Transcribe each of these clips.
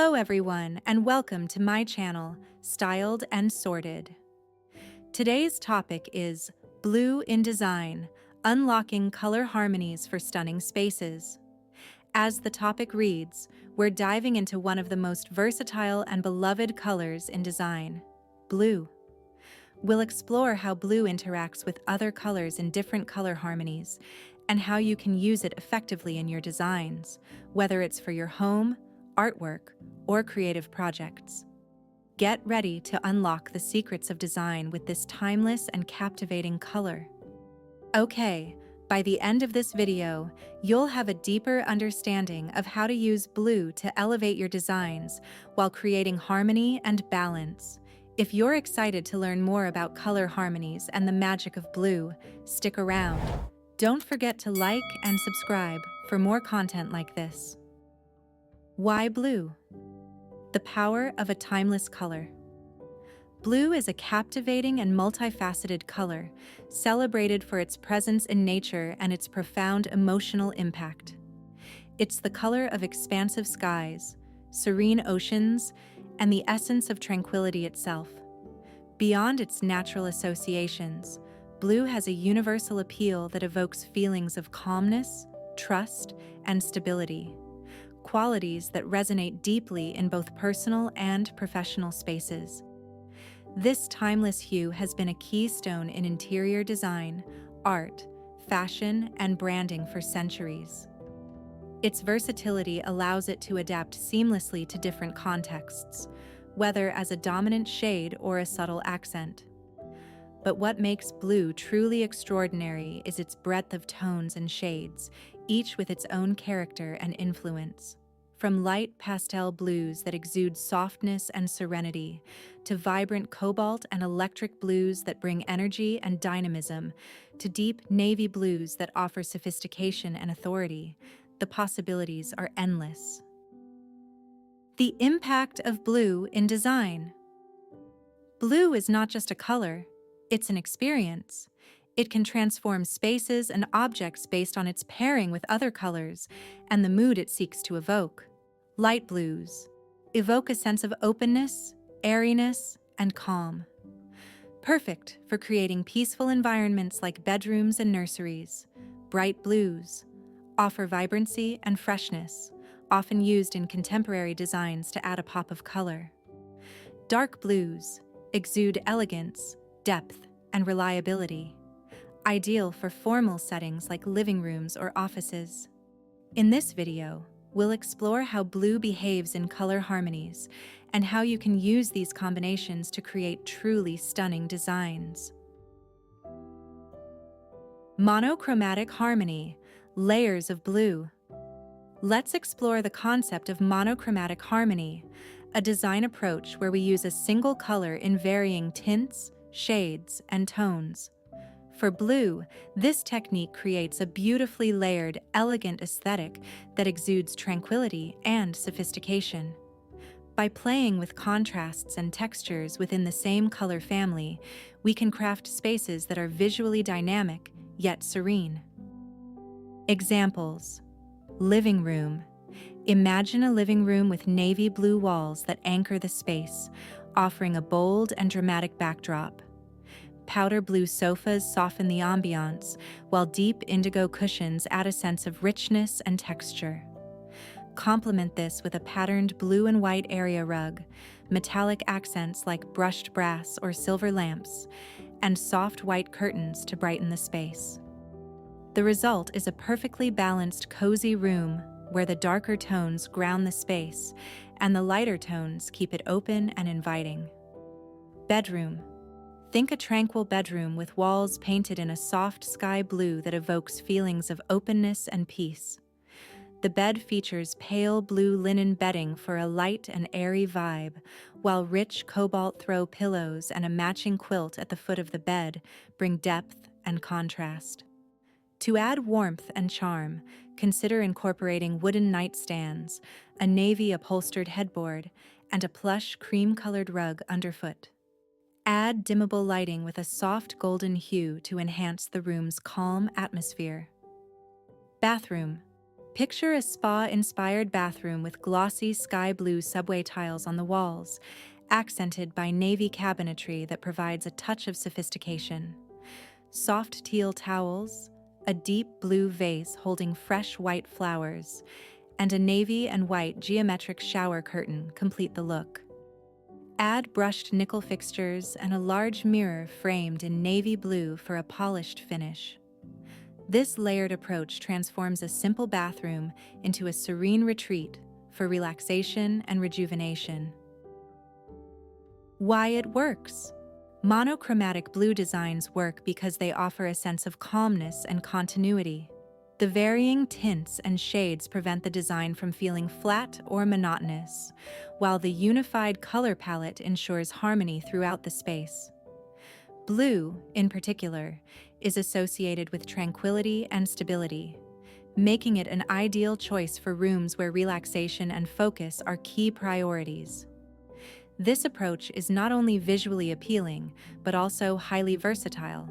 Hello everyone, and welcome to my channel, Styled and Sorted. Today's topic is Blue in Design, Unlocking Color Harmonies for Stunning Spaces. As the topic reads, we're diving into one of the most versatile and beloved colors in design, blue. We'll explore how blue interacts with other colors in different color harmonies, and how you can use it effectively in your designs, whether it's for your home, artwork, or creative projects. Get ready to unlock the secrets of design with this timeless and captivating color. Okay, by the end of this video, you'll have a deeper understanding of how to use blue to elevate your designs while creating harmony and balance. If you're excited to learn more about color harmonies and the magic of blue, stick around. Don't forget to like and subscribe for more content like this. Why blue? The power of a timeless color. Blue is a captivating and multifaceted color, celebrated for its presence in nature and its profound emotional impact. It's the color of expansive skies, serene oceans, and the essence of tranquility itself. Beyond its natural associations, blue has a universal appeal that evokes feelings of calmness, trust, and stability. Qualities that resonate deeply in both personal and professional spaces. This timeless hue has been a keystone in interior design, art, fashion, and branding for centuries. Its versatility allows it to adapt seamlessly to different contexts, whether as a dominant shade or a subtle accent. But what makes blue truly extraordinary is its breadth of tones and shades, each with its own character and influence. From light pastel blues that exude softness and serenity, to vibrant cobalt and electric blues that bring energy and dynamism, to deep navy blues that offer sophistication and authority, the possibilities are endless. The impact of blue in design. Blue is not just a color, it's an experience. It can transform spaces and objects based on its pairing with other colors and the mood it seeks to evoke. Light blues evoke a sense of openness, airiness, and calm. Perfect for creating peaceful environments like bedrooms and nurseries. Bright blues offer vibrancy and freshness, often used in contemporary designs to add a pop of color. Dark blues exude elegance, depth, and reliability, ideal for formal settings like living rooms or offices. In this video, we'll explore how blue behaves in color harmonies and how you can use these combinations to create truly stunning designs. Monochromatic Harmony, layers of blue. Let's explore the concept of monochromatic harmony, a design approach where we use a single color in varying tints, shades, and tones. For blue, this technique creates a beautifully layered, elegant aesthetic that exudes tranquility and sophistication. By playing with contrasts and textures within the same color family, we can craft spaces that are visually dynamic, yet serene. Examples. Living room. Imagine a living room with navy blue walls that anchor the space, offering a bold and dramatic backdrop. Powder blue sofas soften the ambiance, while deep indigo cushions add a sense of richness and texture. Complement this with a patterned blue and white area rug, metallic accents like brushed brass or silver lamps, and soft white curtains to brighten the space. The result is a perfectly balanced, cozy room where the darker tones ground the space and the lighter tones keep it open and inviting. Bedroom. Think a tranquil bedroom with walls painted in a soft sky blue that evokes feelings of openness and peace. The bed features pale blue linen bedding for a light and airy vibe, while rich cobalt throw pillows and a matching quilt at the foot of the bed bring depth and contrast. To add warmth and charm, consider incorporating wooden nightstands, a navy upholstered headboard, and a plush cream-colored rug underfoot. Add dimmable lighting with a soft golden hue to enhance the room's calm atmosphere. Bathroom. Picture a spa-inspired bathroom with glossy sky blue subway tiles on the walls, accented by navy cabinetry that provides a touch of sophistication. Soft teal towels, a deep blue vase holding fresh white flowers, and a navy and white geometric shower curtain complete the look. Add brushed nickel fixtures and a large mirror framed in navy blue for a polished finish. This layered approach transforms a simple bathroom into a serene retreat for relaxation and rejuvenation. Why it works? Monochromatic blue designs work because they offer a sense of calmness and continuity. The varying tints and shades prevent the design from feeling flat or monotonous, while the unified color palette ensures harmony throughout the space. Blue, in particular, is associated with tranquility and stability, making it an ideal choice for rooms where relaxation and focus are key priorities. This approach is not only visually appealing, but also highly versatile.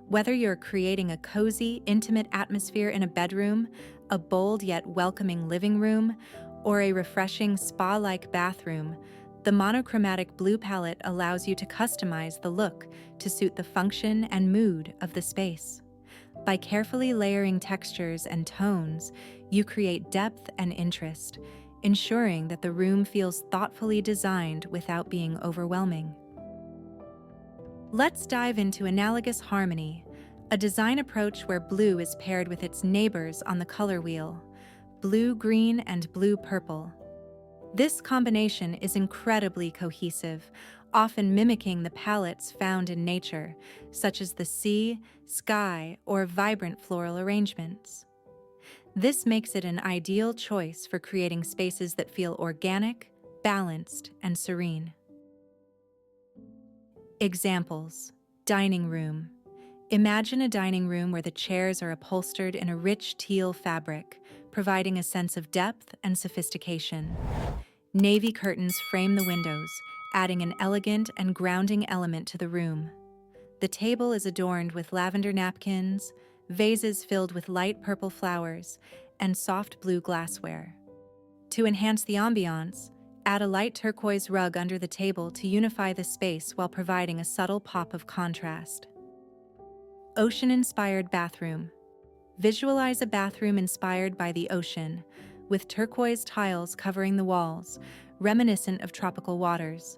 Whether you're creating a cozy, intimate atmosphere in a bedroom, a bold yet welcoming living room, or a refreshing spa-like bathroom, the monochromatic blue palette allows you to customize the look to suit the function and mood of the space. By carefully layering textures and tones, you create depth and interest, ensuring that the room feels thoughtfully designed without being overwhelming. Let's dive into Analogous Harmony, a design approach where blue is paired with its neighbors on the color wheel, blue-green and blue-purple. This combination is incredibly cohesive, often mimicking the palettes found in nature, such as the sea, sky, or vibrant floral arrangements. This makes it an ideal choice for creating spaces that feel organic, balanced, and serene. Examples: dining room. Imagine a dining room where the chairs are upholstered in a rich teal fabric, providing a sense of depth and sophistication. Navy curtains frame the windows, adding an elegant and grounding element to the room. The table is adorned with lavender napkins, vases filled with light purple flowers, and soft blue glassware. To enhance the ambiance, add a light turquoise rug under the table to unify the space while providing a subtle pop of contrast. Ocean-inspired bathroom. Visualize a bathroom inspired by the ocean, with turquoise tiles covering the walls, reminiscent of tropical waters.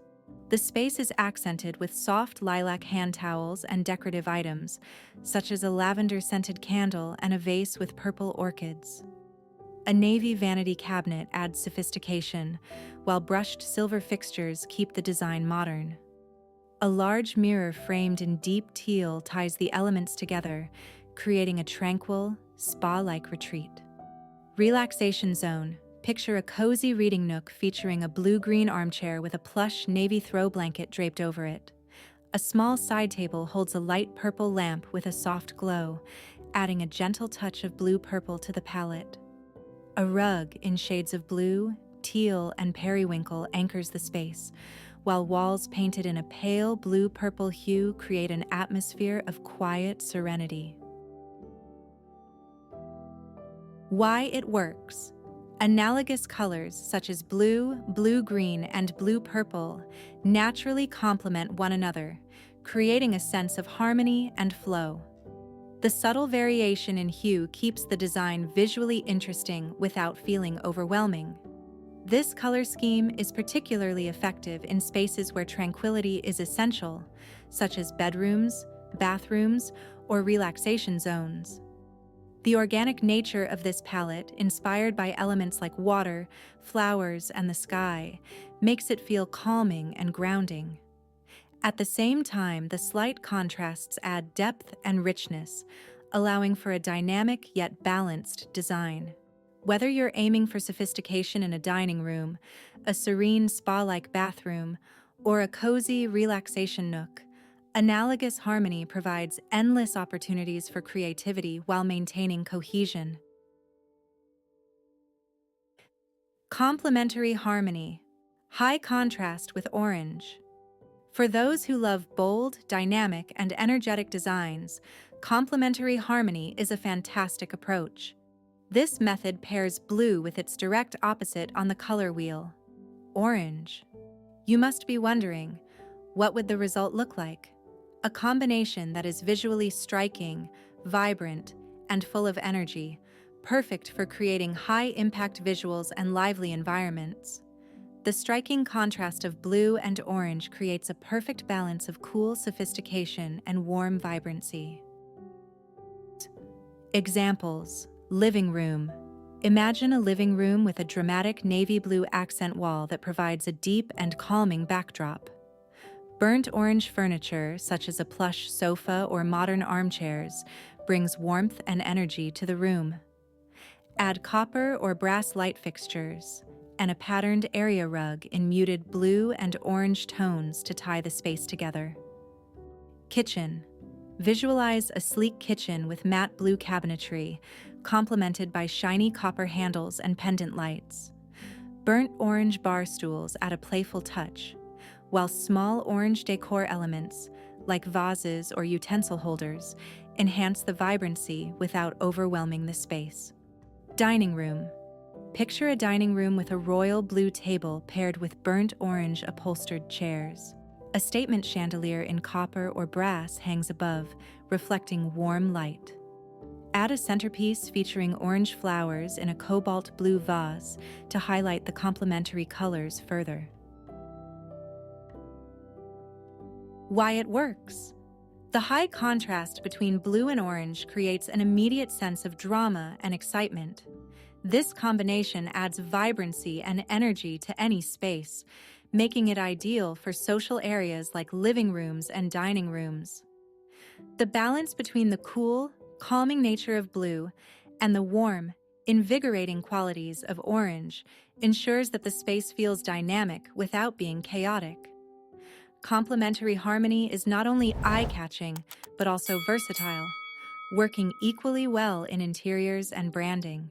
The space is accented with soft lilac hand towels and decorative items, such as a lavender-scented candle and a vase with purple orchids. A navy vanity cabinet adds sophistication, while brushed silver fixtures keep the design modern. A large mirror framed in deep teal ties the elements together, creating a tranquil, spa-like retreat. Relaxation zone. Picture a cozy reading nook featuring a blue-green armchair with a plush navy throw blanket draped over it. A small side table holds a light purple lamp with a soft glow, adding a gentle touch of blue-purple to the palette. A rug in shades of blue, teal, and periwinkle anchors the space, while walls painted in a pale blue-purple hue create an atmosphere of quiet serenity. Why it works. Analogous colors such as blue, blue-green, and blue-purple naturally complement one another, creating a sense of harmony and flow. The subtle variation in hue keeps the design visually interesting without feeling overwhelming. This color scheme is particularly effective in spaces where tranquility is essential, such as bedrooms, bathrooms, or relaxation zones. The organic nature of this palette, inspired by elements like water, flowers, and the sky, makes it feel calming and grounding. At the same time, the slight contrasts add depth and richness, allowing for a dynamic yet balanced design. Whether you're aiming for sophistication in a dining room, a serene spa-like bathroom, or a cozy relaxation nook, Analogous Harmony provides endless opportunities for creativity while maintaining cohesion. Complementary Harmony. High contrast with orange. For those who love bold, dynamic, and energetic designs, complementary harmony is a fantastic approach. This method pairs blue with its direct opposite on the color wheel, orange. You must be wondering, what would the result look like? A combination that is visually striking, vibrant, and full of energy, perfect for creating high-impact visuals and lively environments. The striking contrast of blue and orange creates a perfect balance of cool sophistication and warm vibrancy. Examples: living room. Imagine a living room with a dramatic navy blue accent wall that provides a deep and calming backdrop. Burnt orange furniture, such as a plush sofa or modern armchairs, brings warmth and energy to the room. Add copper or brass light fixtures and a patterned area rug in muted blue and orange tones to tie the space together. Kitchen. Visualize a sleek kitchen with matte blue cabinetry, complemented by shiny copper handles and pendant lights. Burnt orange bar stools add a playful touch, while small orange decor elements, like vases or utensil holders, enhance the vibrancy without overwhelming the space. Dining room. Picture a dining room with a royal blue table paired with burnt orange upholstered chairs. A statement chandelier in copper or brass hangs above, reflecting warm light. Add a centerpiece featuring orange flowers in a cobalt blue vase to highlight the complementary colors further. Why it works. The high contrast between blue and orange creates an immediate sense of drama and excitement. This combination adds vibrancy and energy to any space, making it ideal for social areas like living rooms and dining rooms. The balance between the cool, calming nature of blue and the warm, invigorating qualities of orange ensures that the space feels dynamic without being chaotic. Complementary harmony is not only eye-catching, but also versatile, working equally well in interiors and branding.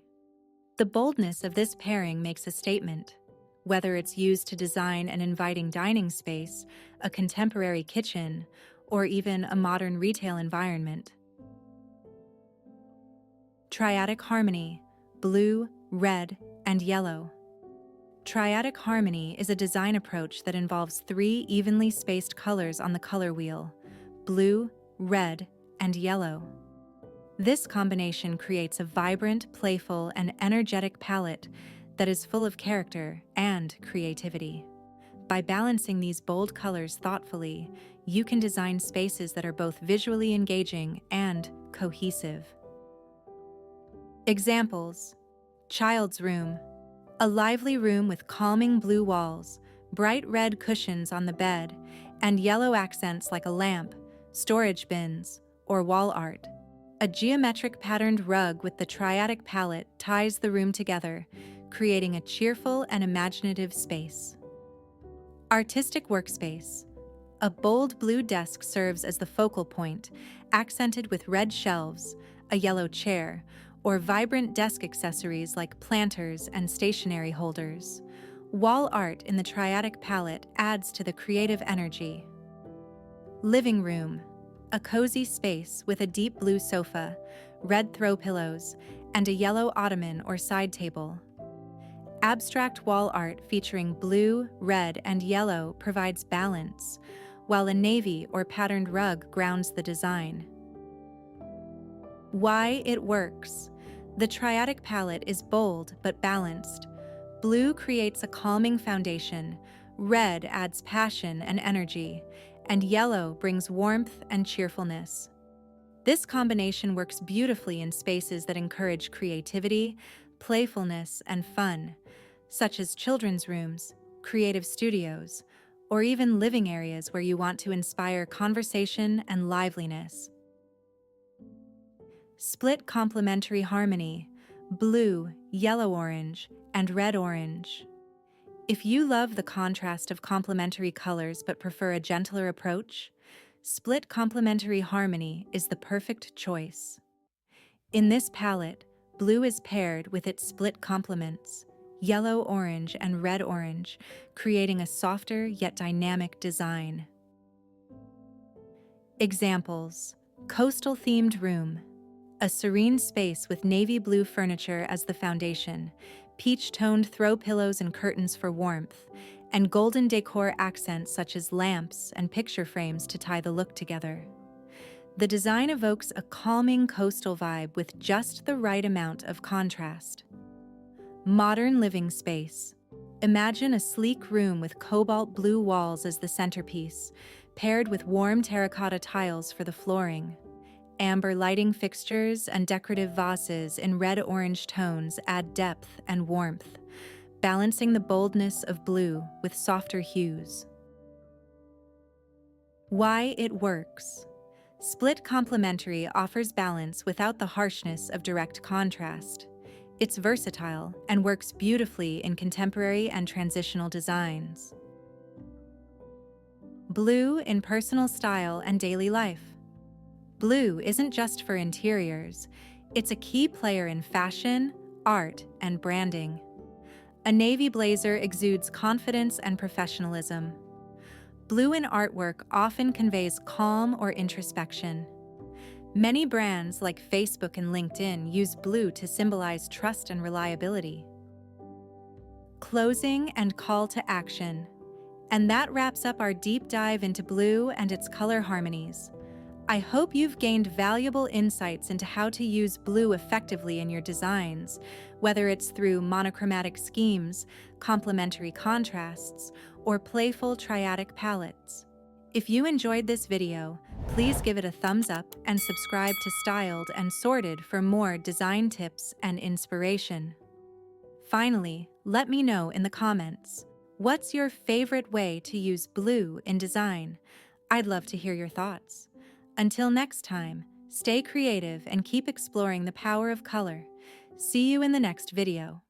The boldness of this pairing makes a statement, whether it's used to design an inviting dining space, a contemporary kitchen, or even a modern retail environment. Triadic Harmony, blue, red, and yellow. Triadic Harmony is a design approach that involves 3 evenly spaced colors on the color wheel: blue, red, and yellow. This combination creates a vibrant, playful, and energetic palette that is full of character and creativity. By balancing these bold colors thoughtfully, you can design spaces that are both visually engaging and cohesive. Examples: child's room. A lively room with calming blue walls, bright red cushions on the bed, and yellow accents like a lamp, storage bins, or wall art. A geometric patterned rug with the triadic palette ties the room together, creating a cheerful and imaginative space. Artistic workspace. A bold blue desk serves as the focal point, accented with red shelves, a yellow chair, or vibrant desk accessories like planters and stationery holders. Wall art in the triadic palette adds to the creative energy. Living room. A cozy space with a deep blue sofa, red throw pillows, and a yellow ottoman or side table. Abstract wall art featuring blue, red, and yellow provides balance, while a navy or patterned rug grounds the design. Why it works. The triadic palette is bold but balanced. Blue creates a calming foundation, red adds passion and energy, and yellow brings warmth and cheerfulness. This combination works beautifully in spaces that encourage creativity, playfulness, and fun, such as children's rooms, creative studios, or even living areas where you want to inspire conversation and liveliness. Split-Complementary Harmony, blue, yellow-orange, and red-orange. If you love the contrast of complementary colors but prefer a gentler approach, Split-Complementary Harmony is the perfect choice. In this palette, blue is paired with its split complements, yellow-orange and red-orange, creating a softer yet dynamic design. Examples: coastal-themed room. A serene space with navy blue furniture as the foundation, peach-toned throw pillows and curtains for warmth, and golden decor accents such as lamps and picture frames to tie the look together. The design evokes a calming coastal vibe with just the right amount of contrast. Modern living space. Imagine a sleek room with cobalt blue walls as the centerpiece, paired with warm terracotta tiles for the flooring. Amber lighting fixtures and decorative vases in red-orange tones add depth and warmth, balancing the boldness of blue with softer hues. Why it works. Split-Complementary offers balance without the harshness of direct contrast. It's versatile and works beautifully in contemporary and transitional designs. Blue in personal style and daily life. Blue isn't just for interiors, it's a key player in fashion, art, and branding. A navy blazer exudes confidence and professionalism. Blue in artwork often conveys calm or introspection. Many brands like Facebook and LinkedIn use blue to symbolize trust and reliability. Closing and call to action. And that wraps up our deep dive into blue and its color harmonies. I hope you've gained valuable insights into how to use blue effectively in your designs, whether it's through monochromatic schemes, complementary contrasts, or playful triadic palettes. If you enjoyed this video, please give it a thumbs up and subscribe to Styled and Sorted for more design tips and inspiration. Finally, let me know in the comments, what's your favorite way to use blue in design? I'd love to hear your thoughts. Until next time, stay creative and keep exploring the power of color. See you in the next video.